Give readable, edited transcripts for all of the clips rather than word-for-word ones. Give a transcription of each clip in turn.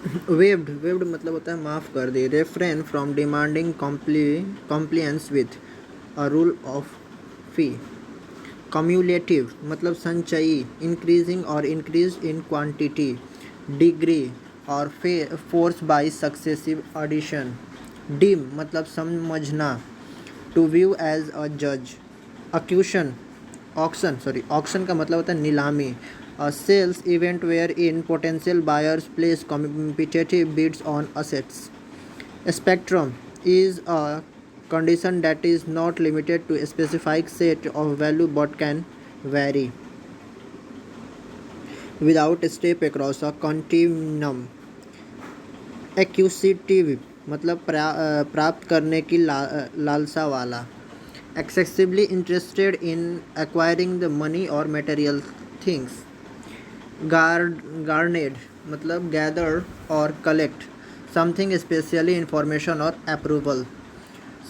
Waived मतलब होता है माफ़ कर दे, refrain from demanding compliance with a rule of fee. Cumulative मतलब संचयी, इंक्रीजिंग और इंक्रीज इन क्वांटिटी, डिग्री और force by successive addition. Deem मतलब समझना, टू व्यू एज अ जज। अक्यूशन ऑक्शन का मतलब होता है नीलामी, sales event where in potential buyers place competitive bids on assets. Spectrum is a condition that is not limited to a specific set of value but can vary without a step across a continuum. Acquisitive मतलब प्राप्त करने की लालसा वाला. Excessively interested in acquiring the money or material things. Garnered मतलब gather or collect something, especially information or approval.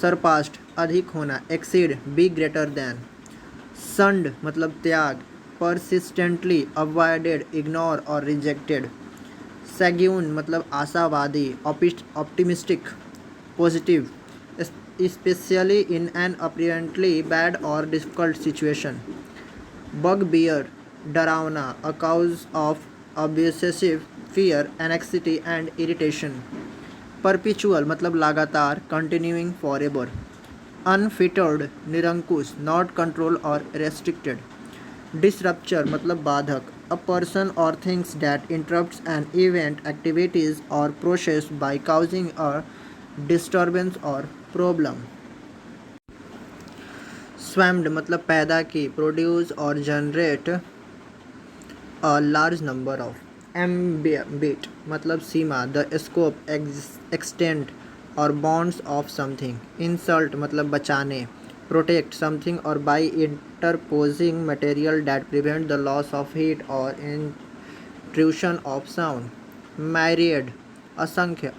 Surpassed अधिक होना, exceed be greater than. Shunned मतलब त्याग, persistently avoided, ignore or rejected. Sanguine मतलब आशावादी, optimistic, positive, especially in an apparently bad or difficult situation. Bugbear डरावना, a cause of obsessive fear, anxiety and irritation. Perpetual मतलब लगातार, continuing forever. Unfettered निरंकुश, not controlled or restricted. Disruptor मतलब बाधक, a person or things that interrupts an event, activities or process by causing a disturbance or problem. Swarmed मतलब पैदा की, produce or generate a large number of. Ambit मतलब सीमा, the scope, extent or bounds of something. Insult मतलब बचाने, protect something or by interposing material that prevent the loss of heat or intrusion of sound. Myriad असंख्य,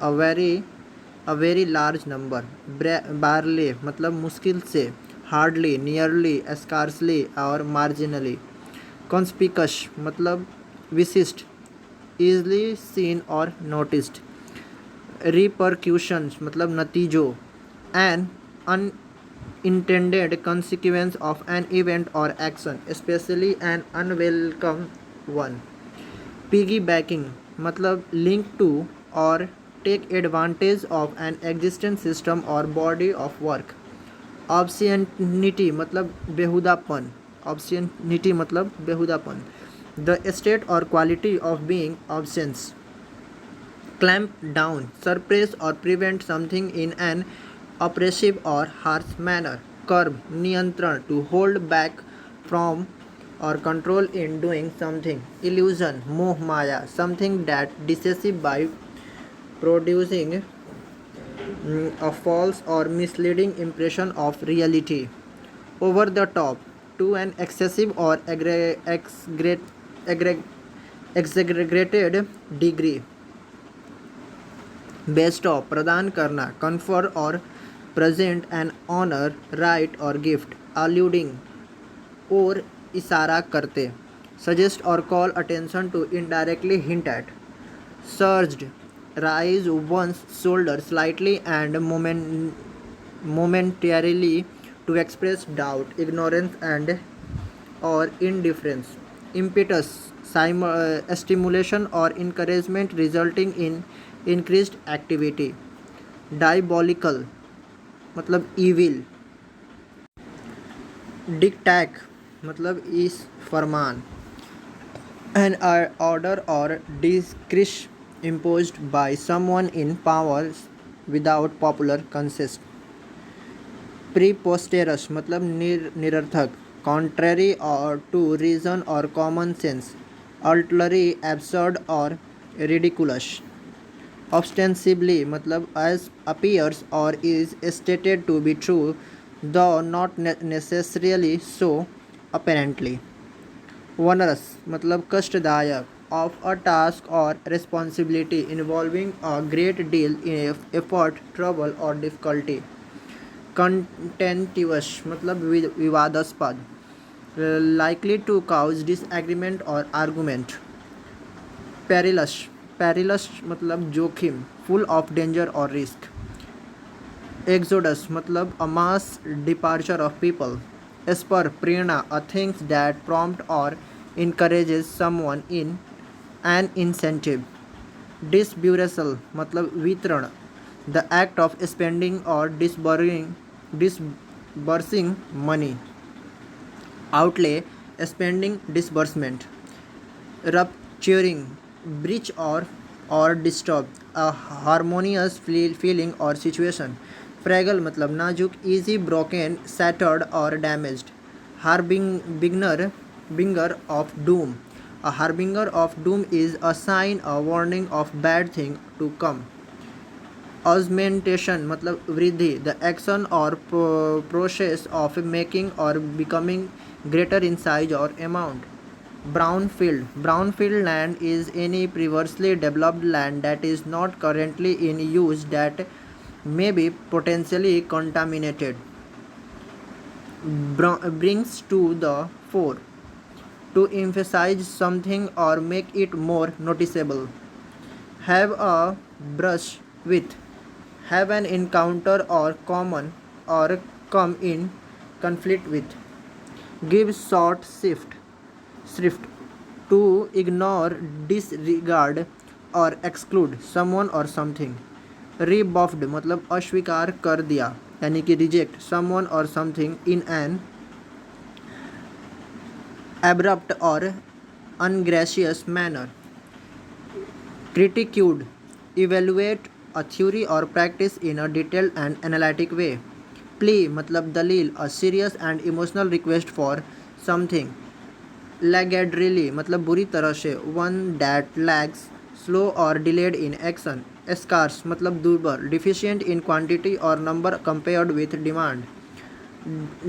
a very large number. Barely मतलब मुश्किल से, hardly, nearly, scarcely और marginally. Conspicuous मतलब विशिष्ट, easily seen or noticed. Repercussions मतलब नतीजों, an unintended consequence of an event or action, especially an unwelcome one. Piggybacking मतलब link to or take advantage of an existing system or body of work. Obscenity मतलब बेहुदापन, obscenity मतलब बेहुदापन, the state or quality of being obscene. Clamp down, suppress or prevent something in an oppressive or harsh manner. Curb नियंत्रण, to hold back from or control in doing something. Illusion मोह माया, something that deceives by producing a false or misleading impression of reality. Over the top, to an excessive or exaggerated degree. Best of प्रदान करना, confer or present an honor, right or gift. Alluding और इशारा करते, suggest or call attention to, indirectly hint at. Surged raise one's shoulder slightly and momentarily to express doubt, ignorance and or indifference. Impetus stimulation or encouragement resulting in increased activity. Diabolical मतलब evil. Dictate मतलब इस फरमान, an order or decree imposed by someone in power without popular consent. Preposterous मतलब निरर्थक, contrary or to reason or common sense, arbitrary, absurd or ridiculous. Ostensibly मतलब as appears or is stated to be true, though not necessarily so apparently. Onerous मतलब कष्टदायक, of a task or responsibility involving a great deal of effort, trouble or difficulty. Contentious मतलब विवादास्पद, likely to cause disagreement or argument. Perilous perilous मतलब जोखिम, full of danger और risk. Exodus मतलब a mass departure of people. Spur प्रेरणा, a things that prompt और encourages someone in an incentive। Disbursal मतलब वितरण, द एक्ट ऑफ स्पेंडिंग और disbursing money. Outlay spending disbursement. Rupturing breach or disturb a harmonious feeling or situation। Fragile मतलब नाजुक, easy broken, shattered और damaged। harbinger binger of doom। A harbinger of doom is a sign, a warning of bad thing to come। Augmentation मतलब वृद्धि, the action और process of making और becoming greater in size और amount. brownfield land is any previously developed land that is not currently in use that may be potentially contaminated। brings to the fore, to emphasize something or make it more noticeable। have a brush with, have an encounter or common or come in conflict with। give short shrift, to ignore, disregard और exclude someone or something। rebuffed मतलब अस्वीकार कर दिया, यानी कि reject someone or something in an abrupt or ungracious manner। critiqued, evaluate a theory or practice in a detailed and analytic way। plea मतलब दलील, a serious and emotional request for something। laggardly मतलब बुरी तरह से, one that lags, slow or delayed in action। scarce मतलब दुर्बल, deficient in quantity or number compared with demand।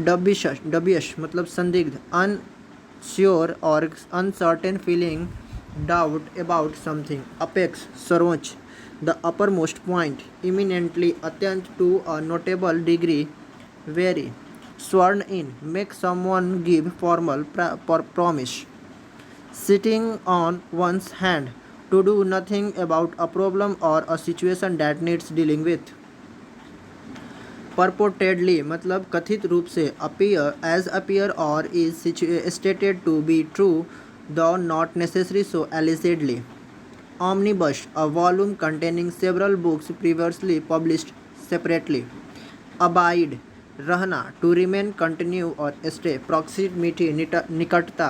dubious मतलब संदिग्ध, unsure और uncertain feeling doubt about something। apex सर्वोच्च, the uppermost point, eminently अत्यंत, to a notable degree, very। sworn in make someone give formal promise। sitting on one's hand, to do nothing about a problem or a situation that needs dealing with। purportedly मतलब कथित रूप से, appear or is stated to be true though not necessary so allegedly। omnibus a volume containing several books previously published separately। abide रहना, to remain, continue और stay। proximity निकटता,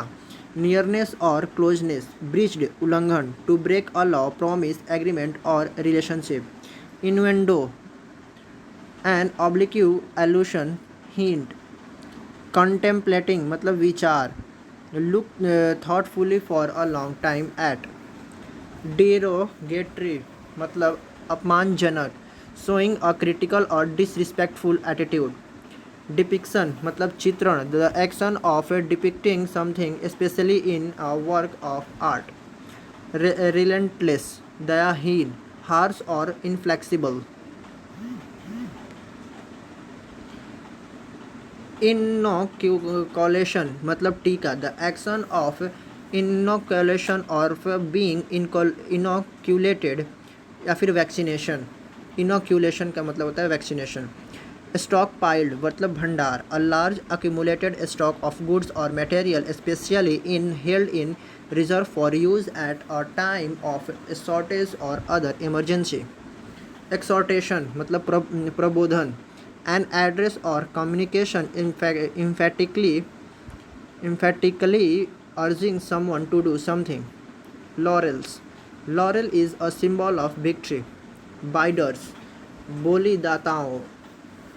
nearness और closeness। breached उल्लंघन, to break a law, promise, agreement और relationship। innuendo an oblique allusion, hint। contemplating मतलब विचार, look thoughtfully for a long time at। derogatory मतलब अपमानजनक, showing a critical or disrespectful attitude। depiction मतलब चित्रण, the action of depicting something especially in a work of art। relentless दयाहीन, harsh और inflexible। inoculation मतलब टीका, the action of inoculation और being inoculated या फिर वैक्सीनेशन। inoculation का मतलब होता है वैक्सीनेशन। स्टॉक पाइल्ड मतलब भंडार, a large accumulated stock of goods or material especially in held in reserve for use at a time of shortage or other emergency। exhortation मतलब प्रबोधन, an address or communication emphatically urging someone to do something। laurels laurel is a symbol of victory। bidders बोलीदाताओं,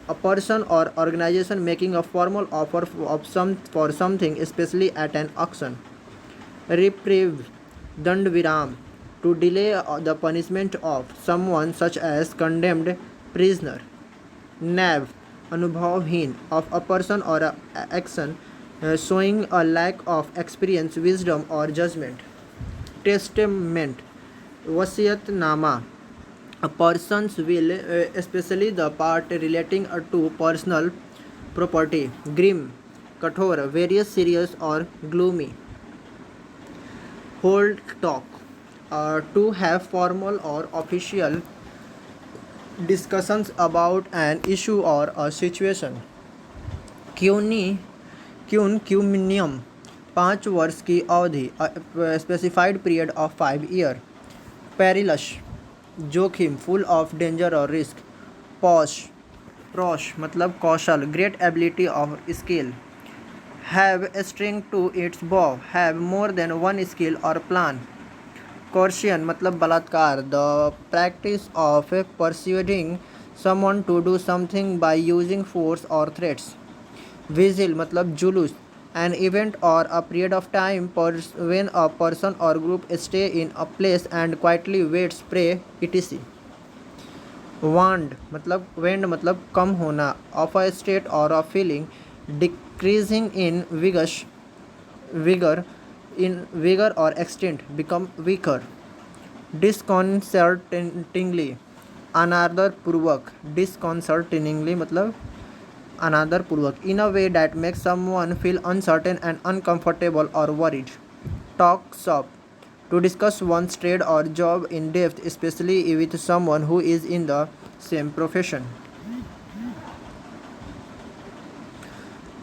a person or organization making a formal offer for something especially at an auction। reprieve दंड विराम, to delay the punishment of someone such as condemned prisoner। nav अनुभवहीन, of a person or a action showing a lack of experience, wisdom or judgment। testament वसीयतनामा, a person's will especially the part relating to personal property। grim कठोर, various serious और gloomy। hold talk To have formal or official discussions about an issue or a situation. क्यूनी क्यूमिनियम 5 वर्ष की अवधि, specified period of 5 year. Perilous जोखिम, full of danger और risk. पॉश prowess मतलब कौशल, great ability of skill. Have a string to its bow, have more than one skill और plan. Coercion मतलब बलात्कार, द प्रैक्टिस ऑफ परsuading someone to do something by using force or threats. Vigil मतलब जुलूस, an event or a period of time when a person or group stay in a place and quietly waits prey etc. वांड मतलब वेंड मतलब कम होना, of a state or a feeling decreasing in vigor or extent, become weaker. Disconcertingly अनादर पूर्वक, disconcertingly मतलब अनादर पूर्वक, in a way that makes someone feel uncertain and uncomfortable or worried. Talk shop to discuss one's trade or job in depth, especially with someone who is in the same profession.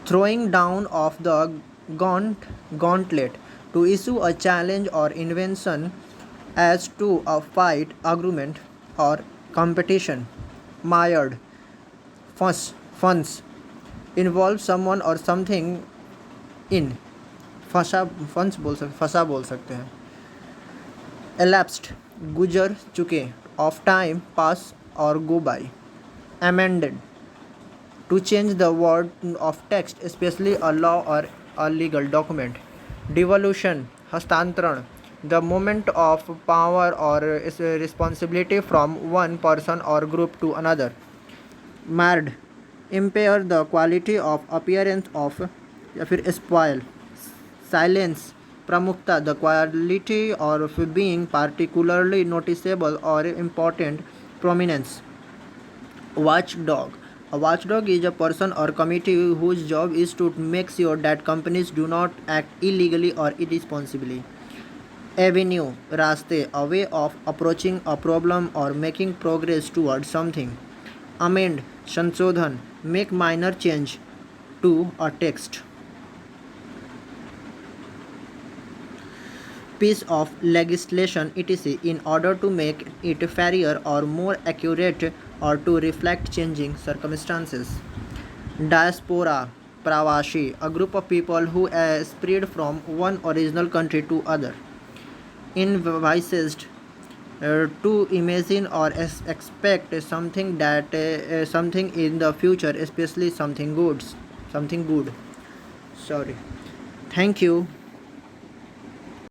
Throwing down of the gauntlet to issue a challenge or invention as to a fight, argument, or competition. Mired funds involve someone or something in, फंसा बोल सकते हैं. elapsed गुजर चुके, of time pass or go by. amended to change the word of text, especially a law or a legal document. devolution हस्तांतरण, the movement of power or responsibility from one person or group to another. marred impair the quality of appearance of या फिर spoil. silence प्रमुखता, the quality of being particularly noticeable or important prominence. watchdog, a watchdog is a person or committee whose job is to make sure that companies do not act illegally or irresponsibly. avenue रास्ते, a way of approaching a problem or making progress towards something. amend संशोधन, make minor change to a text. piece of legislation etc. in order to make it fairer or more accurate or to reflect changing circumstances. diaspora प्रवासी, a group of people who spread from one original country to other. envisaged to imagine or expect something that something in the future, especially something good. Sorry. Thank you.